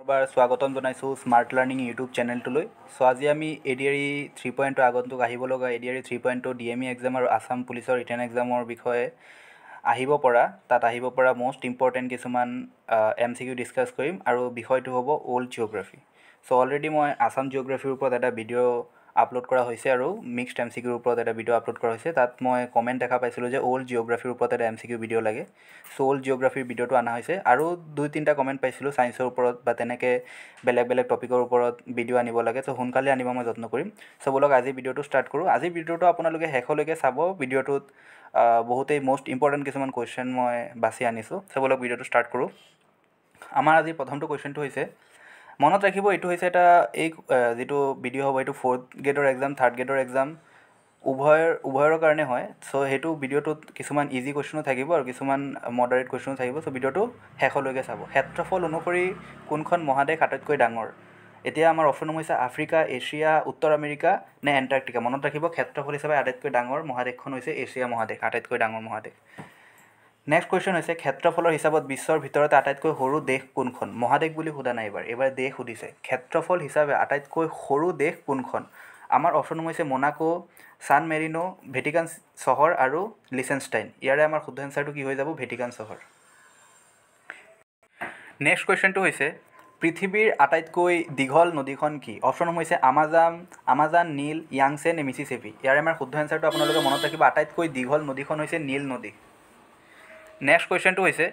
এবাৰ স্বাগতম জনাইছোঁ স্মাৰ্ট লাৰ্ণিং ইউটিউব চেনেলটোলৈ। আজি আমি ADRE 3.0 আগন্তুক আহিব লগা ADRE 3.0 DME এক্সাম আৰু আছাম পুলিচৰ ৰিটেন এক্সামৰ বিষয়ে তাত আহিব পৰা মষ্ট ইম্পৰ্টেণ্ট কিছুমান MCQ ডিছকাছ কৰিম আৰু বিষয়টো হ'ব অল্ড জিঅ'গ্ৰাফী। অলৰেডি মই আছাম জিঅ'গ্ৰাফীৰ ওপৰত এটা ভিডিঅ' আপলোড কৰা হৈছে আৰু মিক্সড MCQৰ ওপৰত এটা ভিডিঅ' আপলোড কৰা হৈছে। তাত মই কমেণ্ট দেখা পাইছিলোঁ যে অল্ড জিঅ'গ্ৰাফীৰ ওপৰত এটা MCQ ভিডিঅ' লাগে। অল্ড জিঅ'গ্ৰাফীৰ ভিডিঅ'টো অনা হৈছে আৰু 2-3টা কমেণ্ট পাইছিলোঁ ছায়েন্সৰ ওপৰত বা তেনেকৈ বেলেগ টপিকৰ ওপৰত ভিডিঅ' আনিব লাগে। সোনকালে আনিব মই যত্ন কৰিম। ব'লক আজি ভিডিঅ'টো ষ্টাৰ্ট কৰোঁ। আজি ভিডিঅ'টো আপোনালোকে শেষলৈকে চাব। ভিডিঅ'টোত বহুতেই মষ্ট ইম্পৰ্টেণ্ট কিছুমান কুৱেশ্যন মই বাছি আনিছোঁ। ব'লক ভিডিঅ'টো ষ্টাৰ্ট কৰোঁ। আমাৰ আজি প্ৰথমটো কুৱেশ্যনটো হৈছে, মনত ৰাখিব এইটো হৈছে এটা যিটো ভিডিঅ' হ'ব এইটো 4th গ্ৰেডৰ এক্সাম 3rd গ্ৰেডৰ এক্সাম উভয়ৰ কাৰণে হয়। সেইটো ভিডিঅ'টোত কিছুমান ইজি কুৱেশ্যনো থাকিব আৰু কিছুমান মডাৰেট কুৱেশ্যনো থাকিব। ভিডিঅ'টো শেষলৈকে চাব। ক্ষেত্ৰফল অনুসৰি কোনখন মহাদেশ আটাইতকৈ ডাঙৰ? এতিয়া আমাৰ অপশ্যন হৈছে আফ্ৰিকা, এছিয়া, উত্তৰ আমেৰিকা নে এণ্টাৰ্কটিকা। মনত ৰাখিব ক্ষেত্ৰফল হিচাপে আটাইতকৈ ডাঙৰ মহাদেশখন হৈছে এছিয়া মহাদেশ, আটাইতকৈ ডাঙৰ মহাদেশ। নেক্সট কুৱেশ্যন হৈছে ক্ষেত্ৰফলৰ হিচাপত বিশ্বৰ ভিতৰতে আটাইতকৈ সৰু দেশ কোনখন? মহাদেশ বুলি সোধা নাই, এইবাৰ দেশ সুধিছে। ক্ষেত্ৰফল হিচাপে আটাইতকৈ সৰু দেশ কোনখন? আমাৰ অপশ্যন হৈছে মোনাকো, ছান মেৰিনো, ভেটিকান চহৰ আৰু লিচেনষ্টাইন। ইয়াৰে আমাৰ শুদ্ধ এনচাৰটো কি হৈ যাব? ভেটিকান চহৰ। নেক্সট কুৱেশ্যনটো হৈছে পৃথিৱীৰ আটাইতকৈ দীঘল নদীখন কি? অপশ্যন হৈছে আমাজন, নীল, য়াংছে নে মিছিছিপি। ইয়াৰে আমাৰ শুদ্ধ এনচাৰটো আপোনালোকে মনত ৰাখিব। আটাইতকৈ দীঘল নদীখন হৈছে নীল নদী। নেক্সট কুৱেশ্যনটো হৈছে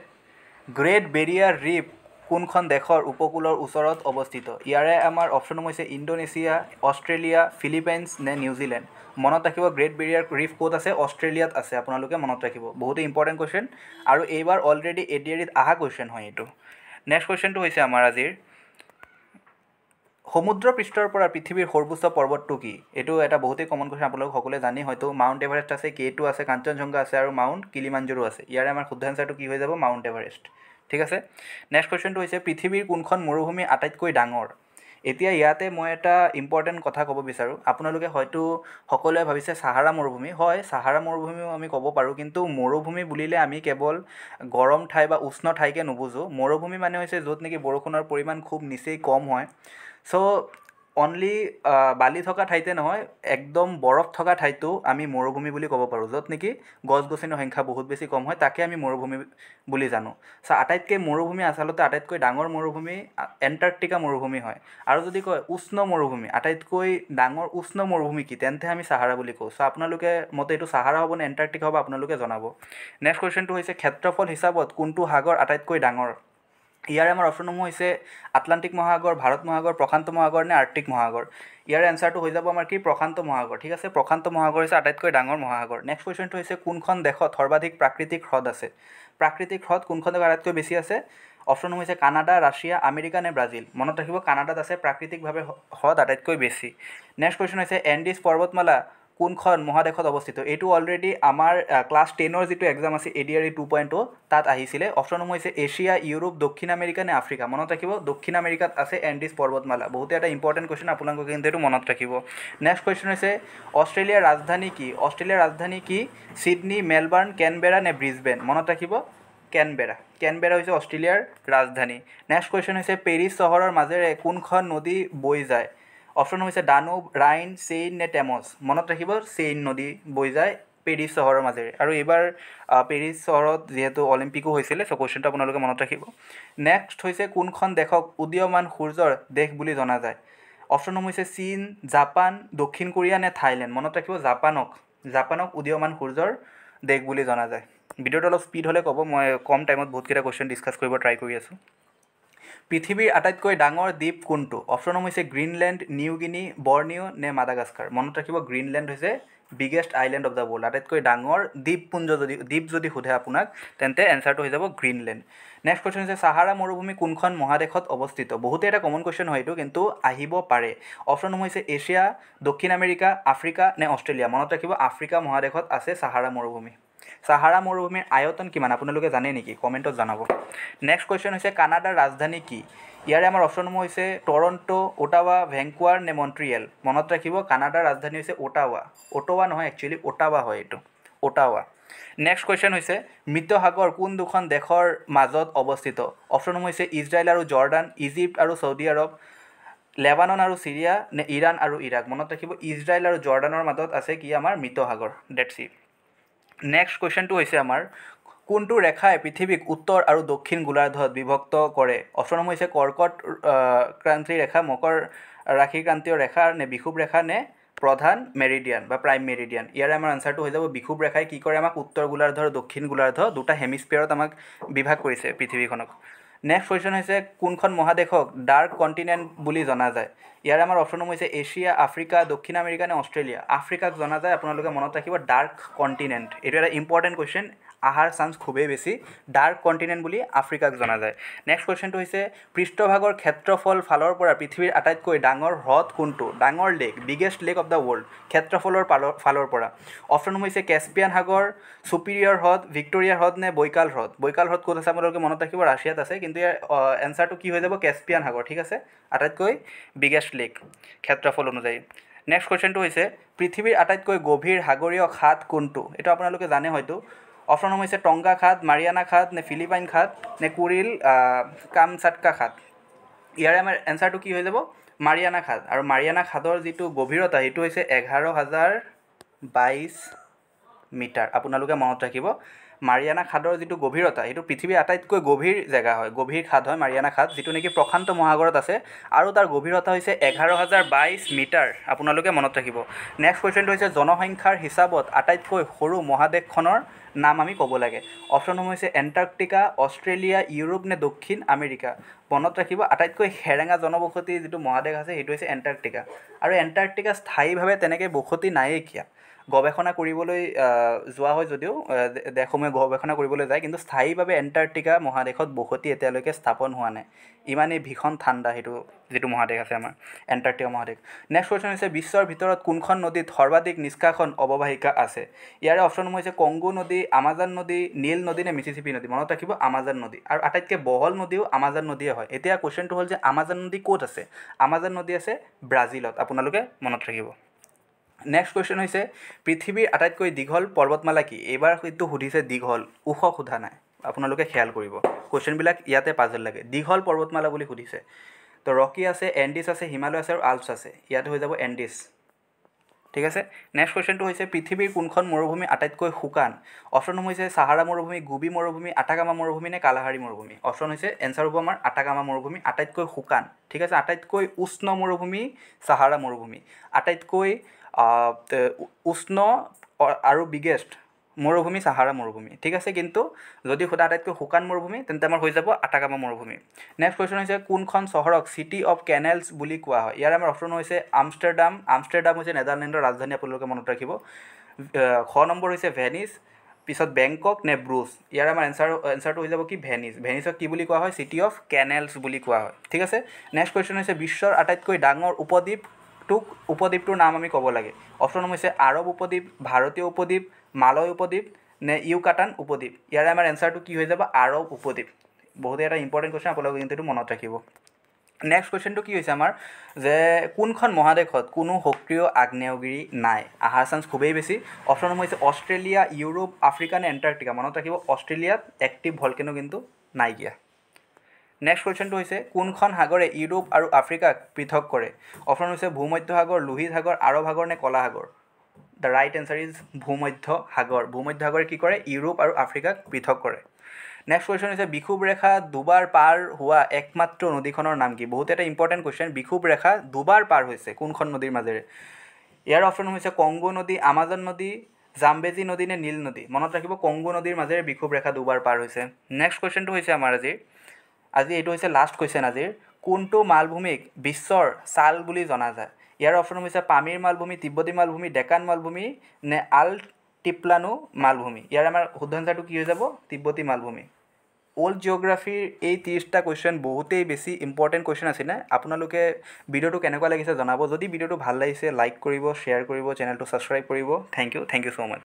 গ্ৰেট বেৰিয়াৰ ৰীফ কোনখন দেশৰ উপকূলৰ ওচৰত অৱস্থিত? ইয়াৰে আমাৰ অপশ্যন হৈছে ইণ্ডোনেছিয়া, অষ্ট্ৰেলিয়া, ফিলিপাইনছ নে নিউজিলেণ্ড। মনত ৰাখিব গ্ৰেট বেৰিয়াৰ ৰীফ ক'ত আছে? অষ্ট্ৰেলিয়াত আছে। আপোনালোকে মনত ৰাখিব, বহুতো ইম্পৰ্টেণ্ট কুৱেশ্যন আৰু এইবাৰ অলৰেডি ADREত অহা কুৱেশ্যন হয় এইটো। নেক্সট কুৱেশ্যনটো হৈছে আমাৰ আজিৰ, সমুদ্ৰ পৃষ্ঠৰ পৰা পৃথিৱীৰ সৰ্বোচ্চ পৰ্বতটো কি? এইটো এটা বহুতেই কমন কুৱেশ্যন, আপোনালোক সকলোৱে জানি হয়তো। মাউণ্ট এভাৰেষ্ট আছে, K2 আছে, কাঞ্চনজংঘা আছে আৰু মাউণ্ট কিলিমাঞ্জাৰো আছে। ইয়াৰে আমাৰ শুদ্ধ এনচাৰটো কি হৈ যাব? Mount Everest. ঠিক আছে। নেক্সট কুৱেশ্যনটো হৈছে পৃথিৱীৰ কোনখন মৰুভূমি আটাইতকৈ ডাঙৰ? এতিয়া ইয়াতে মই এটা ইম্পৰ্টেণ্ট কথা ক'ব বিচাৰোঁ। আপোনালোকে হয়তো সকলোৱে ভাবিছে চাহাৰা মৰুভূমি। হয়, চাহাৰা মৰুভূমিও আমি ক'ব পাৰোঁ, কিন্তু মৰুভূমি বুলিলে আমি কেৱল গৰম ঠাই বা উষ্ণ ঠাইকে নুবুজোঁ। মৰুভূমি মানে হৈছে য'ত নেকি বৰষুণৰ পৰিমাণ খুব নিচেই কম হয়। অনলি বালি থকা ঠাইতে নহয়, একদম বৰফ থকা ঠাইতো আমি মৰুভূমি বুলি ক'ব পাৰোঁ। য'ত নেকি গছ গছনিৰ সংখ্যা বহুত বেছি কম হয়, তাকে আমি মৰুভূমি বুলি জানো। আটাইতকৈ মৰুভূমি আচলতে আটাইতকৈ ডাঙৰ মৰুভূমি এণ্টাৰ্কটিকা মৰুভূমি হয়। আৰু যদি কয় উষ্ণ মৰুভূমি, আটাইতকৈ ডাঙৰ উষ্ণ মৰুভূমি কি? তেন্তে আমি চাহাৰা বুলি কওঁ। আপোনালোকে মতে এইটো চাহাৰা হ'ব নে এণ্টাৰ্কটিকা হ'ব? আপোনালোকে জনাব। নেক্সট কুৱেশ্যনটো হৈছে ক্ষেত্ৰফল হিচাপত কোনটো সাগৰ আটাইতকৈ ডাঙৰ? ইয়াৰে আমাৰ অপশ্যনসমূহ হৈছে আটলাণ্টিক মহাসাগৰ, ভাৰত মহাসাগৰ, প্ৰশান্ত মহাসাগৰ নে আৰ্কটিক মহাসাগৰ। ইয়াৰে এনচাৰটো হৈ যাব আমাৰ কি? প্ৰশান্ত মহাসাগৰ। ঠিক আছে, প্ৰশান্ত মহাসাগৰ হৈছে আটাইতকৈ ডাঙৰ মহাসাগৰ। নেক্সট কুৱেশ্যনটো হৈছে কোনখন দেশত সৰ্বাধিক প্ৰাকৃতিক হ্ৰদ আছে? প্ৰাকৃতিক হ্ৰদ কোনখন দেশত আটাইতকৈ বেছি আছে? অপশ্যন হৈছে কানাডা, ৰাছিয়া, আমেৰিকা নে ব্ৰাজিল। মনত ৰাখিব কানাডাত আছে প্ৰাকৃতিকভাৱে হ্ৰদ আটাইতকৈ বেছি। নেক্সট কুৱেশ্যন হৈছে এণ্ডিছ পৰ্বতমালা কোনখন মহাদেশত অৱস্থিত? এইটো অলৰেডি আমাৰ ক্লাছ 10ৰ যিটো এক্সাম আছে ADRE 2.0 তাত আহিছিলে। অপশ্যনসমূহ হৈছে এছিয়া, ইউৰোপ, দক্ষিণ আমেৰিকা নে আফ্ৰিকা। মনত ৰাখিব দক্ষিণ আমেৰিকাত আছে এণ্ডিছ পৰ্বতমালা। বহুতে এটা ইম্পৰ্টেণ্ট কুৱেশ্যন, আপোনালোকে কিন্তু এইটো মনত ৰাখিব। নেক্সট কুৱেশ্যন হৈছে অষ্ট্ৰেলিয়াৰ ৰাজধানী কি? অষ্ট্ৰেলিয়াৰ ৰাজধানী কি? ছিডনী, মেলবাৰ্ণ, কেনবেৰা নে ব্ৰিছবেন। মনত ৰাখিব কেনবেৰা। কেনবেৰা হৈছে অষ্ট্ৰেলিয়াৰ ৰাজধানী। নেক্সট কুৱেশ্যন হৈছে পেৰিছ চহৰৰ মাজেৰে কোনখন নদী বৈ যায়? অপশ্যন হৈছে দানুব, ৰাইন, চেইন নে টেমছ। মনত ৰাখিব চেইন নদী বৈ যায় পেৰিছ চহৰৰ মাজেৰে। আৰু এইবাৰ পেৰিছ চহৰত যিহেতু অলিম্পিকো হৈছিলে, কুৱেশ্যনটো আপোনালোকে মনত ৰাখিব। নেক্সট হৈছে কোনখন দেশক উদীয়মান সূৰ্যৰ দেশ বুলি জনা যায়? অপশ্যনসমূহ হৈছে চীন, জাপান, দক্ষিণ কোৰিয়া নে থাইলেণ্ড। মনত ৰাখিব জাপানক উদীয়মান সূৰ্যৰ দেশ বুলি জনা যায়। ভিডিঅ'টো অলপ স্পীড হ'লে ক'ব, মই কম টাইমত বহুতকেইটা কুৱেশ্যন ডিছকাছ কৰিব ট্ৰাই কৰি আছোঁ। পৃথিৱীৰ আটাইতকৈ ডাঙৰ দ্বীপ কোনটো? অপশ্যনসমূহ হৈছে গ্ৰীণলেণ্ড, নিউ গিনি, বৰ্নিঅ' নে মাডাগাস্কাৰ। মনত ৰাখিব গ্ৰীণলেণ্ড হৈছে biggest island of the world, আটাইতকৈ ডাঙৰ দ্বীপ যদি সোধে আপোনাক, তেন্তে এনচাৰটো হৈ যাব গ্ৰীণলেণ্ড। নেক্সট কুৱেশ্যন হৈছে চাহাৰা মৰুভূমি কোনখন মহাদেশত অৱস্থিত? বহুতে এটা কমন কুৱেশ্যন হয় এইটো, কিন্তু আহিব পাৰে। অপশ্যনসমূহ হৈছে এছিয়া, দক্ষিণ আমেৰিকা, আফ্ৰিকা নে অষ্ট্ৰেলিয়া। মনত ৰাখিব আফ্ৰিকা মহাদেশত আছে চাহাৰা মৰুভূমি। চাহাৰা মৰুভূমিৰ আয়তন কিমান আপোনালোকে জানে নেকি? কমেণ্টত জনাব। নেক্সট কুৱেশ্যন হৈছে কানাডাৰ ৰাজধানী কি? ইয়াৰে আমাৰ অপশ্যনসমূহ হৈছে টৰণ্টো, অটাৱা, ভেংকুৱাৰ নে মণ্ট্ৰিয়েল। মনত ৰাখিব কানাডাৰ ৰাজধানী হৈছে অটাৱা নহয়, একচুৱেলি অটাৱা হয় এইটো। অটাৱা। নেক্সট কুৱেশ্যন হৈছে মৃত সাগৰ কোন দুখন দেশৰ মাজত অৱস্থিত? অপশ্যনসমূহ হৈছে ইজৰাইল আৰু জৰ্ডান, ইজিপ্ত আৰু চৌদি আৰৱ, লেবানন আৰু চিৰিয়া নে ইৰাণ আৰু ইৰাক। মনত ৰাখিব ইজৰাইল আৰু জৰ্ডানৰ মাজত আছে কি আমাৰ মৃত সাগৰ। That's it. নেক্সট কুৱেশ্যনটো হৈছে আমাৰ কোনটো ৰেখাই পৃথিৱীক উত্তৰ আৰু দক্ষিণ গোলাৰ্ধত বিভক্ত কৰে? অপশ্যনসমূহ হৈছে কৰ্কট ক্ৰান্তিৰ ৰেখা, মকৰ ৰাশিৰ ক্ৰান্তীয় ৰেখা নে বিষুৱ ৰেখা নে প্ৰধান মেৰিডিয়ান বা প্ৰাইম মেৰিডিয়ান। ইয়াৰে আমাৰ আনচাৰটো হৈ যাব বিষুৱ ৰেখাই কি কৰে আমাক উত্তৰ গোলাৰ্ধ আৰু দক্ষিণ গোলাৰ্ধ দুটা হেমিস্ফিয়াৰত আমাক বিভাগ কৰিছে পৃথিৱীখনক। নেক্সট কুৱেশ্যন হৈছে কোনখন মহাদেশক ডাৰ্ক কণ্টিনেণ্ট বুলি জনা যায়? ইয়াৰে আমাৰ অপশ্যনসমূহ হৈছে এছিয়া, আফ্ৰিকা, দক্ষিণ আমেৰিকা নে অষ্ট্ৰেলিয়া। আফ্ৰিকাক জনা যায়, আপোনালোকে মনত ৰাখিব ডাৰ্ক কণ্টিনেণ্ট। এইটো এটা ইম্পৰ্টেণ্ট কুৱেশ্যন, অহাৰ চান্স খুবেই বেছি। ডাৰ্ক কণ্টিনেণ্ট বুলি আফ্ৰিকাক জনা যায়। নেক্সট কুৱেশ্যনটো হৈছে পৃষ্ঠভাগৰ ক্ষেত্ৰফল ফালৰ পৰা পৃথিৱীৰ আটাইতকৈ ডাঙৰ হ্ৰদ কোনটো? ডাঙৰ lake, biggest lake of the world, ক্ষেত্ৰফলৰ ফালৰ পৰা। অপশ্যনসমূহ হৈছে কেস্পিয়ান সাগৰ, ছুপিৰিয়ৰ হ্ৰদ, ভিক্টৰিয়া হ্ৰদ নে বৈকাল হ্ৰদ। বৈকাল হ্ৰদ ক'ত আছে আপোনালোকে মনত ৰাখিব ৰাছিয়াত আছে, কিন্তু ইয়াৰ এনচাৰটো কি হৈ যাব কেস্পিয়ান সাগৰ। ঠিক আছে, আটাইতকৈ বিগেষ্ট লেক ক্ষেত্ৰফল অনুযায়ী। নেক্সট কুৱেশ্যনটো হৈছে পৃথিৱীৰ আটাইতকৈ গভীৰ সাগৰীয় খাদ কোনটো? এইটো আপোনালোকে জানে হয়তো। অপশ্যনসমূহ হৈছে টংগা খাদ, মাৰিয়ানা খাদ নে ফিলিপাইন খাদ নে কুৰিল কামচাটকা খাদ। ইয়াৰে আমাৰ এনচাৰটো কি হৈ যাব মাৰিয়ানা খাদ। আৰু মাৰিয়ানা খাদৰ যিটো গভীৰতা সেইটো হৈছে 11,022 মিটাৰ। আপোনালোকে মনত ৰাখিব মাৰিয়ানা খাদৰ যিটো গভীৰতা সেইটো পৃথিৱীৰ আটাইতকৈ গভীৰ জেগা হয়, গভীৰ খাদ হয় মাৰিয়ানা খাদ, যিটো নেকি প্ৰশান্ত মহাসাগৰত আছে আৰু তাৰ গভীৰতা হৈছে 11,022 মিটাৰ। আপোনালোকে মনত ৰাখিব। নেক্সট কুৱেশ্যনটো হৈছে জনসংখ্যাৰ হিচাপত আটাইতকৈ সৰু মহাদেশখনৰ নাম আমি ক'ব লাগে। অপশ্যনসমূহ হৈছে এণ্টাৰ্কটিকা, অষ্ট্ৰেলিয়া, ইউৰোপ নে দক্ষিণ আমেৰিকা। মনত ৰাখিব আটাইতকৈ সেৰেঙা জনবসতি যিটো মহাদেশ আছে সেইটো হৈছে এণ্টাৰ্কটিকা। আৰু এণ্টাৰ্কটিকা স্থায়ীভাৱে তেনেকৈ বসতি নায়েই কিয়া, গৱেষণা কৰিবলৈ যোৱা হয় যদিও দেশসমূহে গৱেষণা কৰিবলৈ যায়, কিন্তু স্থায়ীভাৱে এণ্টাৰ্কটিকা মহাদেশত বসতি এতিয়ালৈকে স্থাপন হোৱা নাই। ইমানেই ভীষণ ঠাণ্ডা সেইটো যিটো মহাদেশ আছে আমাৰ এণ্টাৰ্কটিকা মহাদেশ। নেক্সট কুৱেশ্যন হৈছে বিশ্বৰ ভিতৰত কোনখন নদীত সৰ্বাধিক নিষ্কাশন অৱবাহিকা আছে? ইয়াৰে অপশ্যনসমূহ হৈছে কংগো নদী, আমাজন নদী, নীল নদী নে মিছিছিপি নদী। মনত ৰাখিব আমাজন নদী। আৰু আটাইতকৈ বহল নদীও আমাজন নদীয়ে হয়। এতিয়া কুৱেশ্যনটো হ'ল যে আমাজন নদী ক'ত আছে? আমাজন নদী আছে ব্ৰাজিলত। আপোনালোকে মনত ৰাখিব। নেক্সট কুৱেশ্যন হৈছে পৃথিৱীৰ আটাইতকৈ দীঘল পৰ্বতমালা কি? এইবাৰ সেইটো সুধিছে দীঘল, ওখ সোধা নাই, আপোনালোকে খেয়াল কৰিব। কুৱেশ্যনবিলাক ইয়াতে পাজল লাগে। দীঘল পৰ্বতমালা বুলি সুধিছে। তো ৰকি আছে, এণ্ডিছ আছে, হিমালয় আছে আৰু আল্পছ আছে। ইয়াতে হৈ যাব এণ্ডিছ। ঠিক আছে। নেক্সট কুৱেশ্যনটো হৈছে পৃথিৱীৰ কোনখন মৰুভূমি আটাইতকৈ শুকান? অপশ্যনসমূহ হৈছে চাহাৰা মৰুভূমি, গোবি মৰুভূমি, আটাকামা মৰুভূমি নে কালাহাৰী মৰুভূমি। অপশ্যন হৈছে এনচাৰ হ'ব আমাৰ আটাকামা মৰুভূমি, আটাইতকৈ শুকান। ঠিক আছে। আটাইতকৈ উষ্ণ মৰুভূমি চাহাৰা মৰুভূমি, আটাইতকৈ উষ্ণ আৰু বিগেষ্ট মৰুভূমি চাহাৰা মৰুভূমি। ঠিক আছে। কিন্তু যদি সোধা আটাইতকৈ শুকান মৰুভূমি তেন্তে আমাৰ হৈ যাব আটাকামা মৰুভূমি। নেক্সট কুৱেশ্যন হৈছে কোনখন চহৰক চিটি অফ কেনেলছ বুলি কোৱা হয়? ইয়াৰ আমাৰ অপশ্যন হৈছে আমষ্টাৰডাম। আমষ্টাৰডাম হৈছে নেদাৰলেণ্ডৰ ৰাজধানী, আপোনালোকে মনত ৰাখিব। খ নম্বৰ হৈছে ভেনিছ, পিছত বেংকক নে ব্ৰুচ। ইয়াৰ আমাৰ এনচাৰটো হৈ যাব কি ভেনিছ। ভেনিছক কি বুলি কোৱা হয়? চিটি অফ কেনেলছ বুলি কোৱা হয়। ঠিক আছে। নেক্সট কুৱেশ্যন হৈছে বিশ্বৰ আটাইতকৈ ডাঙৰ উপদ্বীপটোৰ নাম আমি ক'ব লাগে। অপশ্যন হৈছে আৰৱ উপদ্বীপ, ভাৰতীয় উপদ্বীপ, মালয় উপদ্বীপ নে ইউকাটান উপদ্বীপ। ইয়াৰে আমাৰ এনচাৰটো কি হৈ যাব আৰৱ উপদ্বীপ। বহুতে এটা ইম্পৰ্টেণ্ট কুৱেশ্যন, আপোনালোকে কিন্তু এইটো মনত ৰাখিব। নেক্সট কুৱেশ্যনটো কি হৈছে আমাৰ যে কোনখন মহাদেশত কোনো সক্ৰিয় আগ্নেয়গিৰি নাই? আহাৰ চান্স খুবেই বেছি। অপশ্যনসমূহ হৈছে অষ্ট্ৰেলিয়া, ইউৰোপ, আফ্ৰিকা নে এণ্টাৰ্কটিকা। মনত ৰাখিব অষ্ট্ৰেলিয়াত এক্টিভ ভলকেনো কিন্তু নাইকিয়া। নেক্সট কুৱেশ্যনটো হৈছে কোনখন সাগৰে ইউৰোপ আৰু আফ্ৰিকাক পৃথক কৰে? অপশ্যন হৈছে ভূমধ্য সাগৰ, লোহিত সাগৰ, আৰৱ সাগৰ নে কলা সাগৰ। দ্য ৰাইট এনচাৰ ইজ ভূমধ্য সাগৰ। ভূমধ্য সাগৰে কি কৰে? ইউৰোপ আৰু আফ্ৰিকাক পৃথক কৰে। নেক্সট কুৱেশ্যন হৈছে বিষুৱ ৰেখা দুবাৰ পাৰ হোৱা একমাত্ৰ নদীখনৰ নাম কি? বহুত এটা ইম্পৰ্টেণ্ট কুৱেশ্যন। বিষুৱ ৰেখা দুবাৰ পাৰ হৈছে কোনখন নদীৰ মাজেৰে? ইয়াৰ অপশ্যন হৈছে কংগো নদী, আমাজন নদী, জাম্বেজী নদী নে নীল নদী। মনত ৰাখিব কংগো নদীৰ মাজেৰে বিষুৱ ৰেখা দুবাৰ পাৰ হৈছে। নেক্সট কুৱেশ্যনটো হৈছে আমাৰ আজি এইটো হৈছে লাষ্ট কুৱেশ্যন আজিৰ। কোনটো মালভূমিক বিশ্বৰ ছাল বুলি জনা যায়? ইয়াৰ অপশ্যন হৈছে পামিৰ মালভূমি, তিব্বতী মালভূমি, ডেকান মালভূমি নে আলটিপ্লানো মালভূমি। ইয়াৰ আমাৰ শুদ্ধ এনচাৰটো কি হৈ যাব? তিব্বতী মালভূমি। অল্ড জিঅ'গ্ৰাফীৰ এই 30টা কুৱেশ্যন বহুতেই বেছি ইম্পৰ্টেণ্ট কুৱেশ্যন আছিলে। আপোনালোকে ভিডিঅ'টো কেনেকুৱা লাগিছে জনাব। যদি ভিডিঅ'টো ভাল লাগিছে লাইক কৰিব, শ্বেয়াৰ কৰিব, চেনেলটো ছাবস্ক্ৰাইব কৰিব। Thank you so' much.